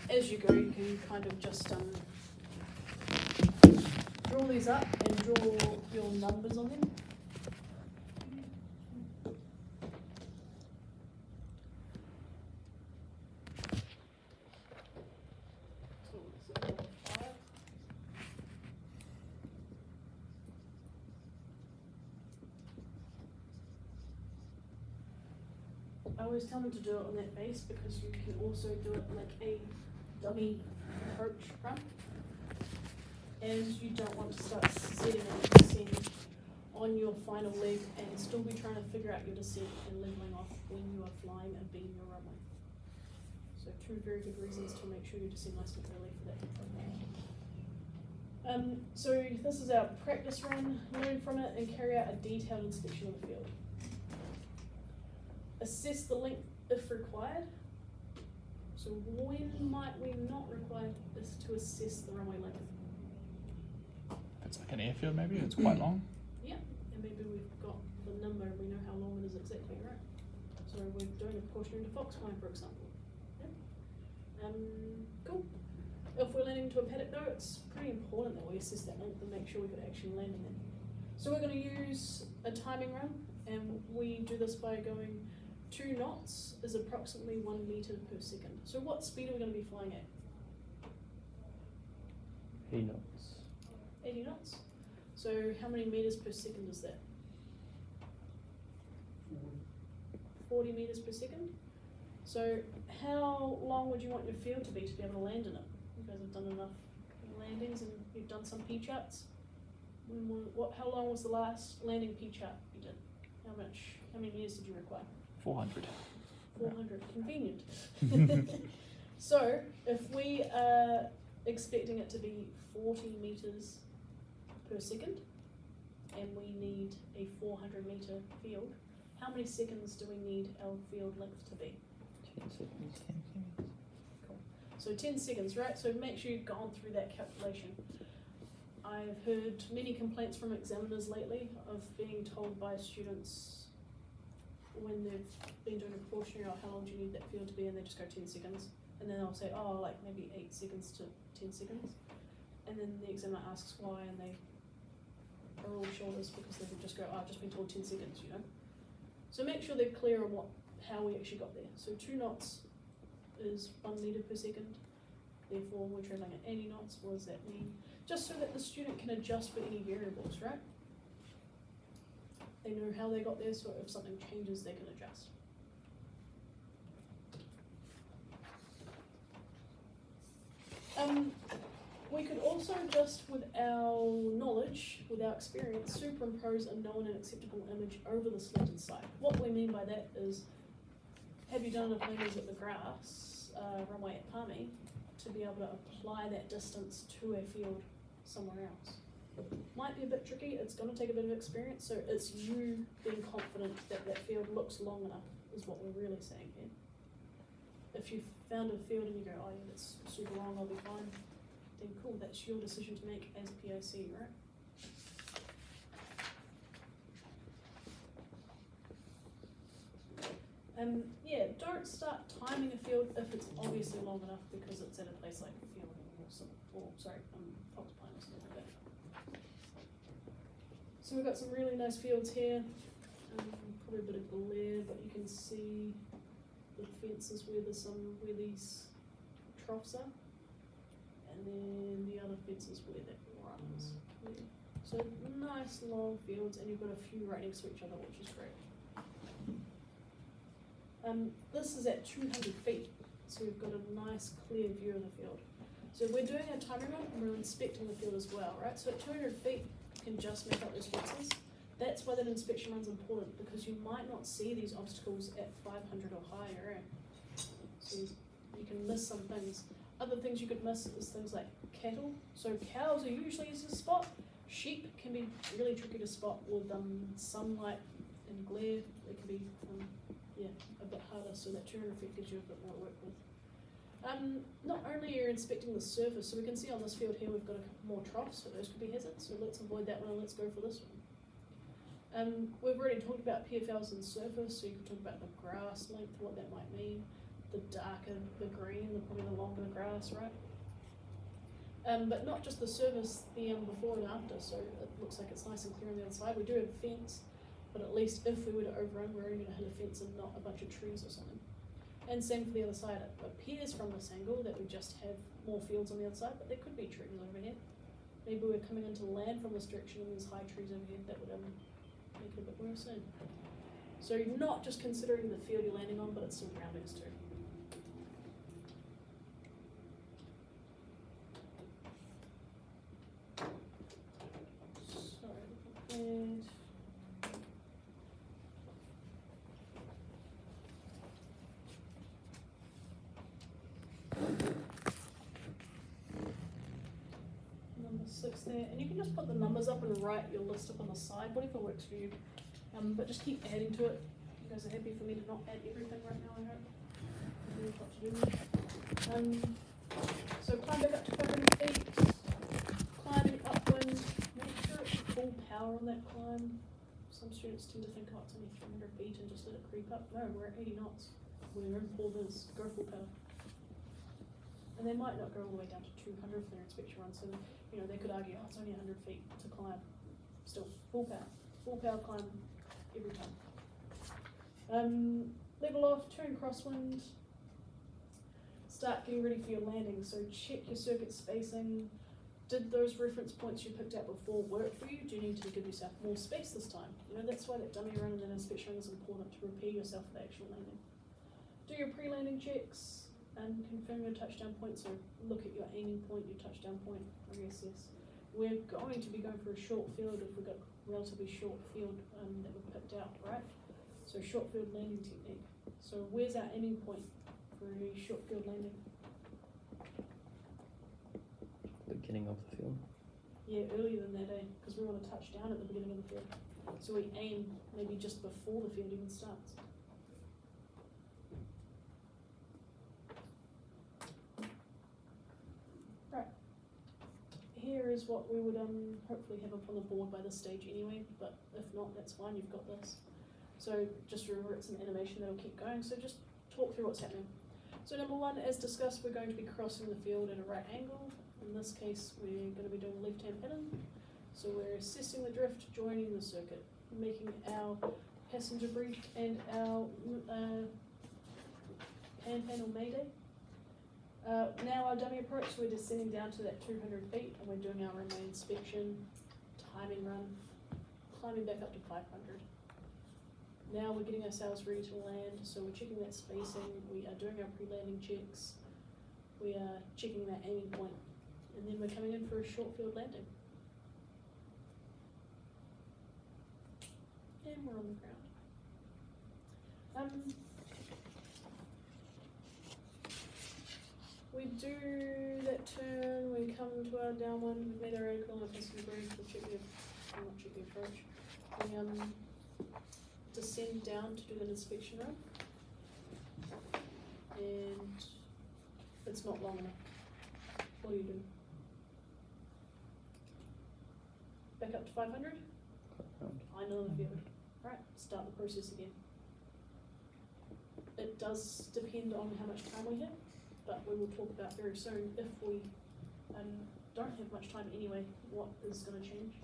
As you go, you can kind of just draw these up and draw your numbers on them. I always tell them to do it on that base because you can also do it like a dummy approach run, as you don't want to start setting a descent on your final leg and still be trying to figure out your descent and leveling off when you are flying and being your runway. So two very good reasons to make sure you descend nice and early for that approach. So this is our practice run. Learn from it and carry out a detailed inspection of the field. Assess the length if required. So when might we not require this to assess the runway length? It's like an airfield maybe, it's quite long. Yeah, and maybe we've got the number and we know how long it is exactly, right? So we're doing a precautionary to fox climb, for example. Yeah. Cool. If we're landing to a paddock though, it's pretty important that we assess that length and make sure we could actually land in it. So we're going to use a timing run, and we do this by going 2 knots is approximately 1 meter per second. So what speed are we going to be flying at? 80 knots. 80 knots. So how many meters per second is that? 40 meters per second. So how long would you want your field to be able to land in it? You guys have done enough landings and you've done some P charts. How long was the last landing P chart you did? How many meters did you require? 400. 400, convenient. So if we are expecting it to be 40 meters per second and we need a 400 meter field, how many seconds do we need our field length to be? 10 seconds. Cool. So 10 seconds, right? So make sure you've gone through that calculation. I've heard many complaints from examiners lately of being told by students when they've been doing a precautionary, or how long do you need that field to be, and they just go 10 seconds, and then they'll say, oh, like maybe 8 seconds to 10 seconds, and then the examiner asks why, and they are all shoulders because they would just go, oh, I've just been told 10 seconds, you know. So make sure they're clear on how we actually got there. So 2 knots is 1 meter per second, therefore we're traveling at 80 knots. What does that mean? Just so that the student can adjust for any variables, right? They know how they got there, so if something changes, they can adjust. We could also just, with our knowledge, with our experience, superimpose a known and acceptable image over the selected site. What we mean by that is, have you done enough landings at the grass runway at Palmy to be able to apply that distance to a field somewhere else? Might be a bit tricky, it's going to take a bit of experience, so it's you being confident that that field looks long enough is what we're really saying here. If you found a field and you go, oh yeah, that's super long, I'll be fine, then cool, that's your decision to make as POC, right? Yeah, don't start timing a field if it's obviously long enough because it's at a place like field or fox pine or something like that. So we've got some really nice fields here, probably a bit of glare, but you can see the fences where these troughs are, and then the other fences where that runs. Yeah. So nice long fields, and you've got a few right next to each other, which is great. This is at 200 feet, so we've got a nice clear view of the field. So we're doing a timing run and we're inspecting the field as well, right? So at 200 feet, you can just make up those fences. That's why that inspection run's important, because you might not see these obstacles at 500 or higher, right? So you can miss some things. Other things you could miss is things like cattle. So cows are usually easy to spot. Sheep can be really tricky to spot with sunlight and glare. It can be a bit harder, so that 200 feet gives you a bit more to work with. Not only are you inspecting the surface, so we can see on this field here we've got a couple more troughs, so those could be hazards, so let's avoid that one and let's go for this one. We've already talked about PFLs and surface, so you can talk about the grass length, what that might mean. the darker the green, the probably the longer the grass, right? But not just the surface, the before and after, so it looks like it's nice and clear on the other side. We do have a fence, but at least if we were to overrun, we're only going to hit a fence and not a bunch of trees or something. And same for the other side. It appears from this angle that we just have more fields on the other side, but there could be trees over here. Maybe we're coming into land from this direction and there's high trees over here that would make it a bit worse soon. So you're not just considering the field you're landing on, but its surroundings too. And number 6 there, and you can just put the numbers up and write your list up on the side, whatever works for you. But just keep adding to it. You guys are happy for me to not add everything right now, I hope. I have what to do. So climb back up to 500 feet, climbing upwind, make sure it's full power on that climb. Some students tend to think, oh, it's only 300 feet and just let it creep up. No, we're at 80 knots. We're in full viz, go full power. And they might not go all the way down to 200 for their inspection run, so they could argue, oh, it's only 100 feet to climb. Still, full power climb every time. Level off, turn crosswind, start getting ready for your landing. So check your circuit spacing. Did those reference points you picked out before work for you? Do you need to give yourself more space this time? That's why that dummy run and that inspection run is important, to prepare yourself for the actual landing. Do your pre-landing checks and confirm your touchdown point. So look at your aiming point, your touchdown point, yes. We're going to be going for a short field if we've got a relatively short field that we've picked out, right? So short field landing technique. So where's our aiming point for a short field landing? Beginning of the field. Yeah, earlier than that, because we want to touch down at the beginning of the field. So we aim maybe just before the field even starts. Right. Here is what we would hopefully have up on the board by this stage anyway, but if not, that's fine, you've got this. So just remember it's an animation that'll keep going, so just talk through what's happening. So number 1, as discussed, we're going to be crossing the field at a right angle. In this case, we're going to be doing a left-hand pattern. So we're assessing the drift, joining the circuit, making our passenger brief and our pan or mayday. Now our dummy approach, we're descending down to that 200 feet and we're doing our runway inspection, timing run, climbing back up to 500. Now we're getting ourselves ready to land, so we're checking that spacing, we are doing our pre-landing checks, we are checking that aiming point, and then we're coming in for a short field landing. And we're on the ground. We do that turn, we come to our downwind, we've made our ankle and passenger brief, we check the approach. We descend down to do an inspection run, and it's not long enough. What do you do? Back up to 500? I know the field. Right, start the process again. It does depend on how much time we have, but we will talk about very soon if we don't have much time anyway, what is going to change.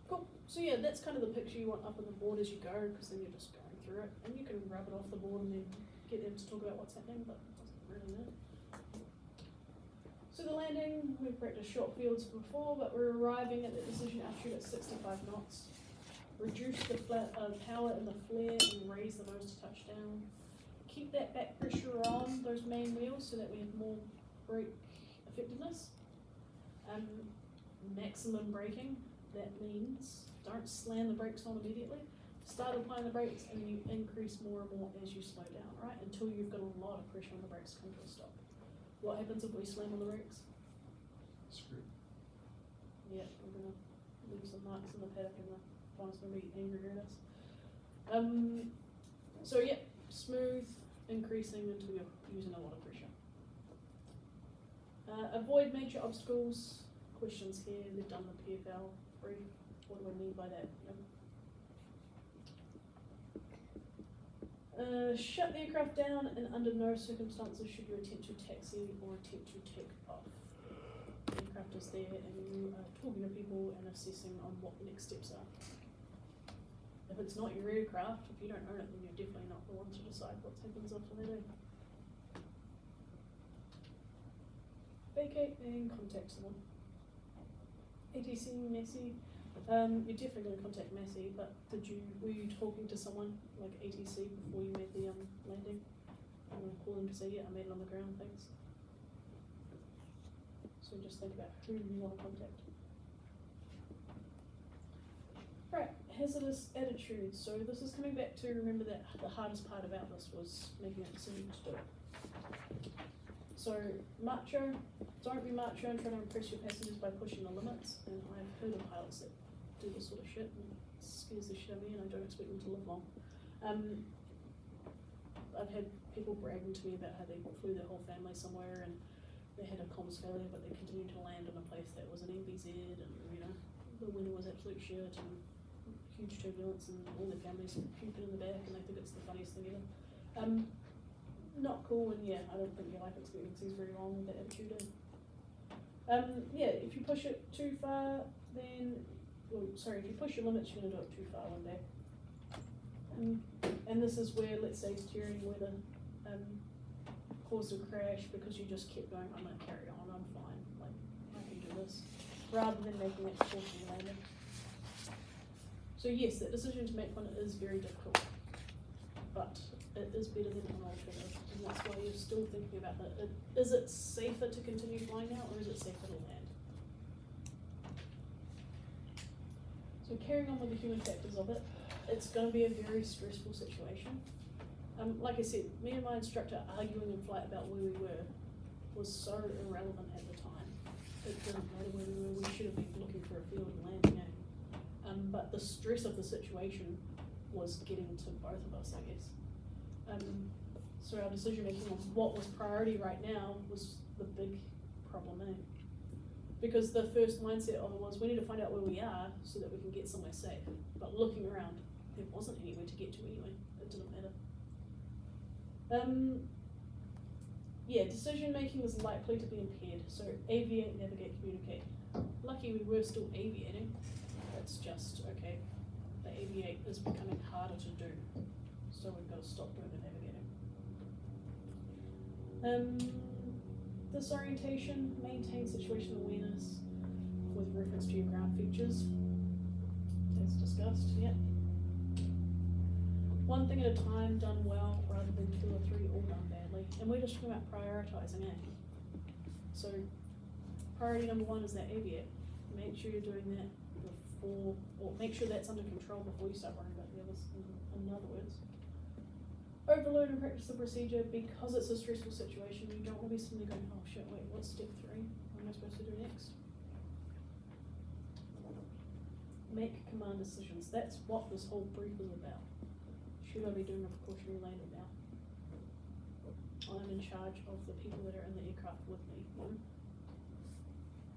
Cool. So yeah, that's kind of the picture you want up on the board as you go, because then you're just going through it, and you can rub it off the board and then get them to talk about what's happening, but it doesn't really matter. So the landing, we've practiced short fields before, but we're arriving at the decision altitude at 65 knots. Reduce the power in the flare and raise the nose to touchdown. Keep that back pressure on those main wheels so that we have more brake effectiveness. Maximum braking, that means don't slam the brakes on immediately. Start applying the brakes and you increase more and more as you slow down, right? Until you've got a lot of pressure on the brakes to come to a stop. What happens if we slam on the brakes? Screw. Yeah, we're gonna leave some marks in the paddock and the opponent's gonna be angry at us. So yeah, smooth, increasing until you're using a lot of pressure. Avoid major obstacles. Questions here, they've done the PFL brief. What do I mean by that? Shut the aircraft down, and under no circumstances should you attempt to taxi or attempt to take off. The aircraft is there, and you are talking to people and assessing on what the next steps are. If it's not your aircraft, if you don't own it, then you're definitely not the one to decide what happens after that day. Vacate and contact someone. ATC, Massey. You're definitely going to contact Massey, but were you talking to someone like ATC before you made the landing? I'm going to call them to say, yeah, I made it on the ground, thanks. So just think about who you want to contact. Right, hazardous attitude. So this is coming back to, remember that the hardest part about this was making a decision to do it. So macho, don't be macho and try to impress your passengers by pushing the limits. And I've heard of pilots that do this sort of shit and it scares the shit out of me, and I don't expect them to live long. I've had people bragging to me about how they flew their whole family somewhere and they had a comms failure, but they continued to land in a place that was an MBZ, and you know the weather was absolute shit and huge turbulence, and all their families puking in the back, and they think it's the funniest thing ever. Not cool, and yeah, I don't think your life expectancy is very long with that attitude. Yeah, if you push it too far, then, if you push your limits, you're going to do it too far one day. And this is where, let's say, steering weather caused a crash because you just kept going, I'm going to carry on, I'm fine, like, I can do this, rather than making that precautionary landing. So yes, that decision to make one is very difficult, but it is better than an alternative, and that's why you're still thinking about that. Is it safer to continue flying now, or is it safer to land? So carrying on with the human factors of it, it's going to be a very stressful situation. Like I said, me and my instructor arguing in flight about where we were was so irrelevant at the time. It didn't matter where we were, we should have been looking for a field and landing at. But the stress of the situation was getting to both of us, I guess. So our decision making on what was priority right now was the big problem, because the first mindset of it was we need to find out where we are so that we can get somewhere safe. But looking around, there wasn't anywhere to get to anyway. It didn't matter. Yeah, decision making is likely to be impaired. So aviate, navigate, communicate. Lucky we were still aviating. It's just, okay, the aviate is becoming harder to do. So we've got to stop doing the navigating. Disorientation, maintain situational awareness with reference to your ground features, as discussed, yeah. One thing at a time, done well, rather than two or three all done badly. And we're just talking about prioritising, So priority number one is that aviate. Make sure you're doing that before, or make sure that's under control before you start worrying about the others, in other words. Overload and practice the procedure because it's a stressful situation. You don't want to be suddenly going, oh shit, wait, what's step 3? What am I supposed to do next? Make command decisions. That's what this whole brief is about. Should I be doing a precautionary landing now? I'm in charge of the people that are in the aircraft with me.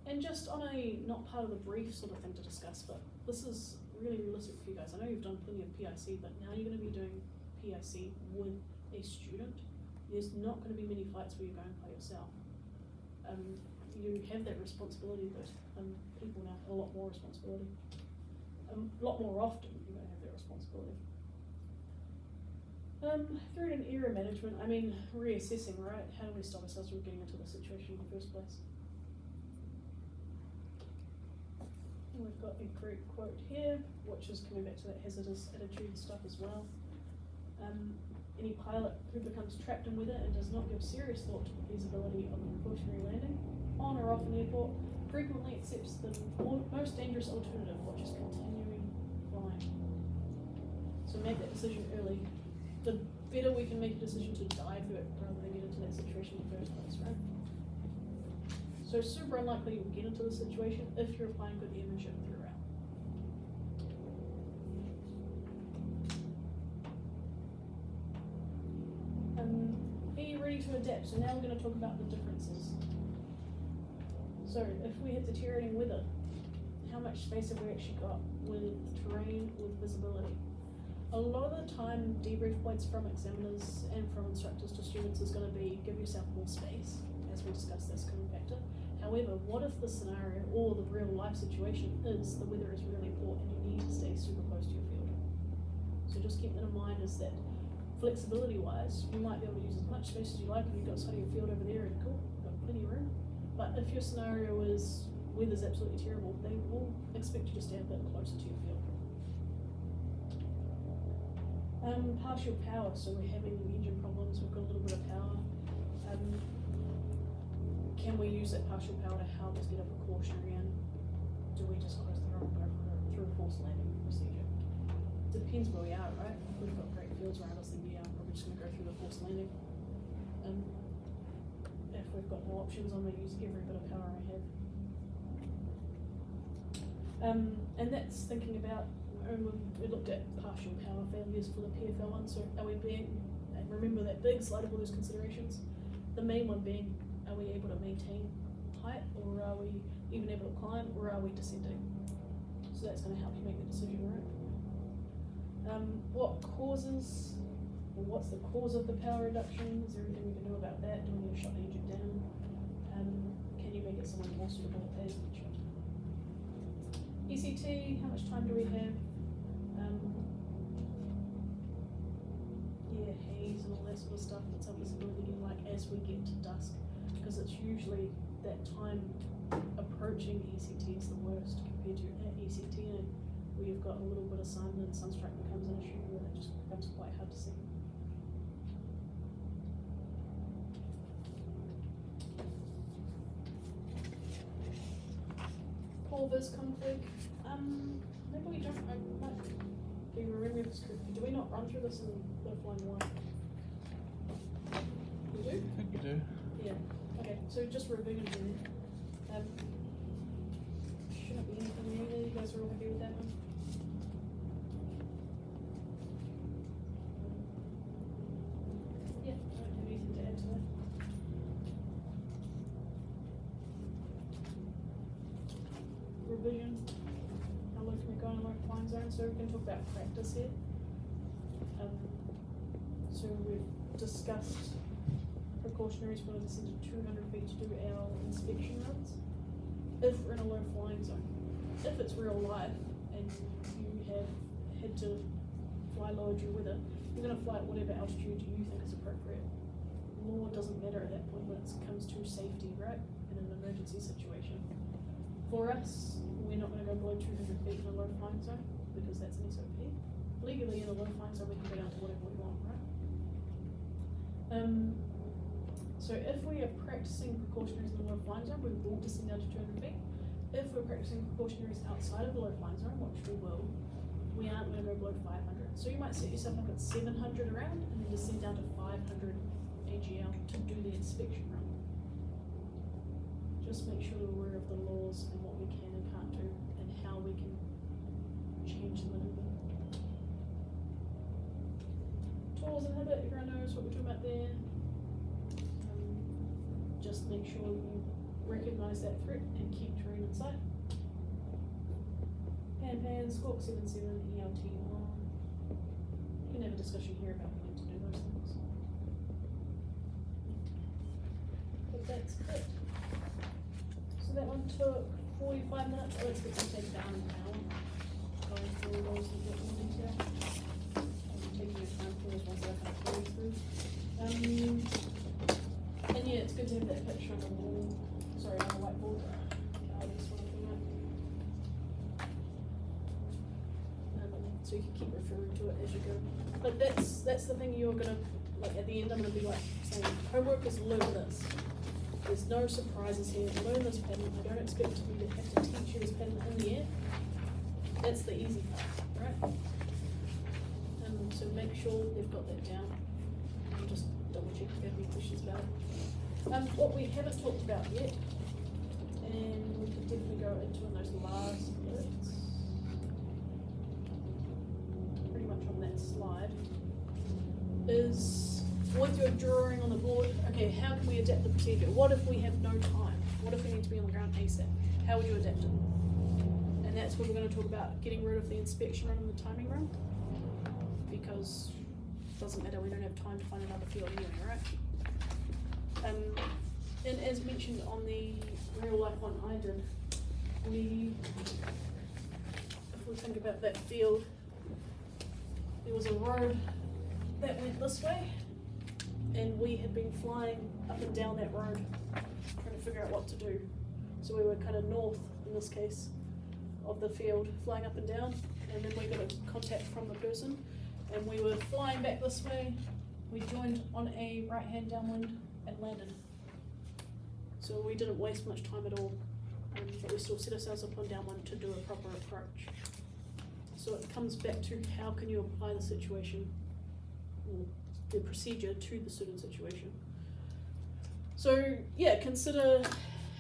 And just on a not part of the brief sort of thing to discuss, but this is really realistic for you guys. I know you've done plenty of PIC, but now you're going to be doing PIC with a student. There's not going to be many flights where you're going by yourself. You have that responsibility, but people now have a lot more responsibility. A lot more often you're going to have that responsibility. Threat and error management, I mean, reassessing, right? How do we stop ourselves from getting into the situation in the first place? And we've got a great quote here, which is coming back to that hazardous attitude stuff as well. Any pilot who becomes trapped in weather and does not give serious thought to the feasibility of a precautionary landing on or off an airport frequently accepts the most dangerous alternative, which is continuing flying. So make that decision early. The better we can make a decision to divert rather than get into that situation in the first place, right? So super unlikely you'll get into the situation if you're applying good airmanship throughout. Be ready to adapt. So now we're going to talk about the differences. So if we hit deteriorating weather, how much space have we actually got with terrain, with visibility? A lot of the time, debrief points from examiners and from instructors to students is going to be give yourself more space, as we discussed this coming factor. However, what if the scenario or the real life situation is the weather is really poor and you need to stay super close to your field? So just keep that in mind, is that flexibility wise, you might be able to use as much space as you like if you've got side of your field over there and cool, you've got plenty of room. But if your scenario is weather's absolutely terrible, they will expect you to stay a bit closer to your field. Partial power, so we're having engine problems, we've got a little bit of power. Can we use that partial power to help us get a precautionary in? Do we just close the road and go through a forced landing procedure? Depends where we are, right? If we've got great fields around us, then yeah, I'm probably just going to go through the forced landing. If we've got no options, I'm going to use every bit of power I have. And that's thinking about, we looked at partial power failures for the PFL one, so are we being, and remember that big slide of all those considerations, the main one being, are we able to maintain height, or are we even able to climb, or are we descending? So that's going to help you make the decision, right? What causes, or what's the cause of the power reduction? Is there anything we can do about that? Do we need to shut the engine down? Can you make it somewhat more suitable as mentioned? ECT, how much time do we have? Yeah, haze and all that sort of stuff. That's our visibility again, like as we get to dusk, because it's usually that time approaching ECT is the worst compared to at ECT, and where you've got a little bit of sun and sunstrike becomes an issue, where it just becomes quite hard to see. Poor vis config. Maybe we don't. I might be remembering this correctly. Do we not run through this in the flying one? We do? I think we do. Yeah. Okay, so just revision here. Shouldn't be anything new. You guys are all happy with that one? Yeah, I don't have anything to add to that. Revision. How low can we go in a low flying zone? So we can talk about practice here. So we've discussed precautionaries when we descend to 200 feet to do our inspection runs. If we're in a low flying zone, if it's real life and you have had to fly low due weather, you're going to fly at whatever altitude you think is appropriate. Law doesn't matter at that point when it comes to safety, right? In an emergency situation. For us, we're not going to go below 200 feet in a low flying zone because that's an SOP. Legally, in a low flying zone, we can go down to whatever we want, right? So if we are practicing precautionaries in the low flying zone, we will descend down to 200 feet. If we're practicing precautionaries outside of the low flying zone, which we will, we aren't going to go below 500. So you might set yourself up at 700 around and then descend down to 500 AGL to do the inspection run. Just make sure we're aware of the laws and what we can and can't do and how we can change them a little bit. Tools inhibit, everyone knows what we're talking about there. Just make sure you recognize that threat and keep terrain in sight. Pan, Squawk 77, ELT on. We can have a discussion here about when to do those things. But that's it. So that one took 45 minutes. Oh, let's get some take down an hour. Going through those in a bit more detail. Taking your time for those ones that I kind of going through. And yeah, it's good to have that picture on the wall. Sorry, on the whiteboard. This one so you can keep referring to it as you go. But that's the thing you're gonna, like at the end I'm gonna be like saying, homework is learn this. There's no surprises here. Learn this pattern. I don't expect you to have to teach you this pattern in the air. That's the easy part, right? So make sure they've got that down. And just double check if you have any questions about it. What we haven't talked about yet, and we could definitely go into in those last bits, pretty much on that slide, is with your drawing on the board, okay, how can we adapt the procedure? What if we have no time? What if we need to be on the ground ASAP? How would you adapt it? And that's what we're going to talk about, getting rid of the inspection run and the timing run. because it doesn't matter, we don't have time to find another field anyway, right? And as mentioned on the real life one I did, if we think about that field, there was a road that went this way, and we had been flying up and down that road, trying to figure out what to do. So we were kind of north, in this case, of the field, flying up and down, and then we got a contact from the person, and we were flying back this way. We joined on a right-hand downwind and landed. So we didn't waste much time at all, but we still set ourselves up on downwind to do a proper approach. So it comes back to how can you apply the situation, or the procedure to the certain situation. So yeah, consider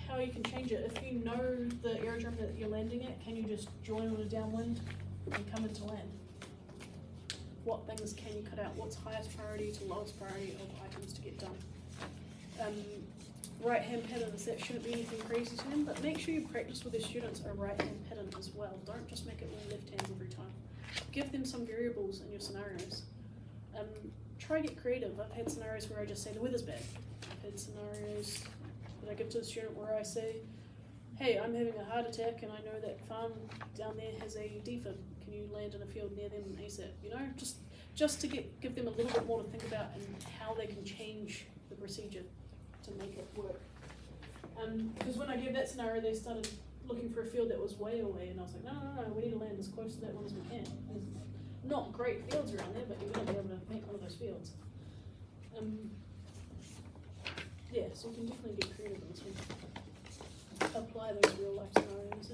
how you can change it. If you know the aerodrome that you're landing at, can you just join on a downwind and come into land? What things can you cut out? What's highest priority to lowest priority of items to get done? Right-hand patterns, that shouldn't be anything crazy to them, but make sure you practice with your students a right-hand pattern as well. Don't just make it all left hands every time. Give them some variables in your scenarios. Try to get creative. I've had scenarios where I just say the weather's bad. I've had scenarios that I give to the student where I say, hey, I'm having a heart attack and I know that farm down there has a defib. Can you land in a field near them ASAP? You know, just to give them a little bit more to think about and how they can change the procedure to make it work. Because when I gave that scenario, they started looking for a field that was way away, and I was like, no, we need to land as close to that one as we can. There's not great fields around there, but you're going to be able to make one of those fields. Yeah, so you can definitely get creative on this one. Apply those real life scenarios.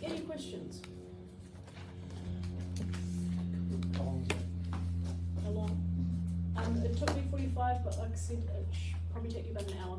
Any questions? How long? It took me 45, but like I said, it should probably take you about an hour.